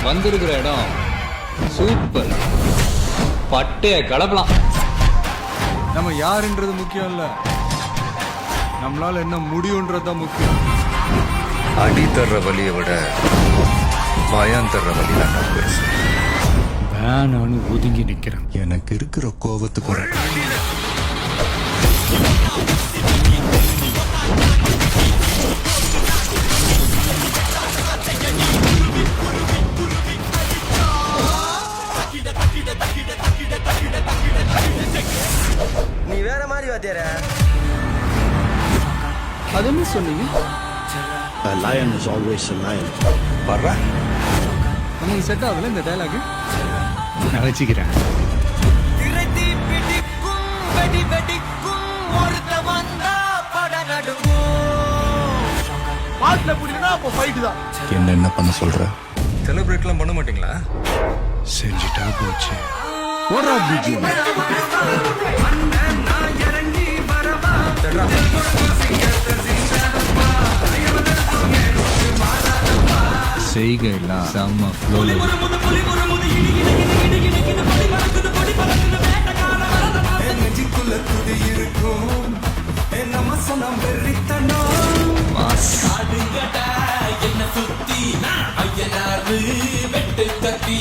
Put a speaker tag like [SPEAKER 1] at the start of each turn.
[SPEAKER 1] வந்திருக்கிற இடம் சூப்பர். பட்டைய கலப்பலாம்.
[SPEAKER 2] நம்ம யாருன்றது முக்கியம் இல்ல, நம்மளால என்ன முடியும்ன்றதுதான் முக்கியம்.
[SPEAKER 3] அடி தர்ற வலியை விட பயம் தர்ற வலி தான் பெருசு.
[SPEAKER 2] வேணான்னு ஒதுங்கி நிக்கிறேன்.
[SPEAKER 4] எனக்கு இருக்கிற கோபத்துக்கு
[SPEAKER 5] நீ வேற மாதிரி வாத்தியார.
[SPEAKER 1] அது என்ன சொன்னீங்க?
[SPEAKER 4] A lion is always a lion.
[SPEAKER 3] வர்றா
[SPEAKER 2] நமக்கு செட் ஆகல இந்த டைலாக். நான் வச்சுக்கிறேன்.
[SPEAKER 4] என்ன பண்ண சொல்ற?
[SPEAKER 3] செலிப்ரேட்லாம் பண்ண மாட்டீங்களா?
[SPEAKER 4] செஞ்சுட்டா போச்சு.
[SPEAKER 2] ஓடுறா பிஜிஎம். செய்கைலாம் செம்ம ஃப்ளோல.
[SPEAKER 6] என்ன சுத்தி வெட்டு கத்தி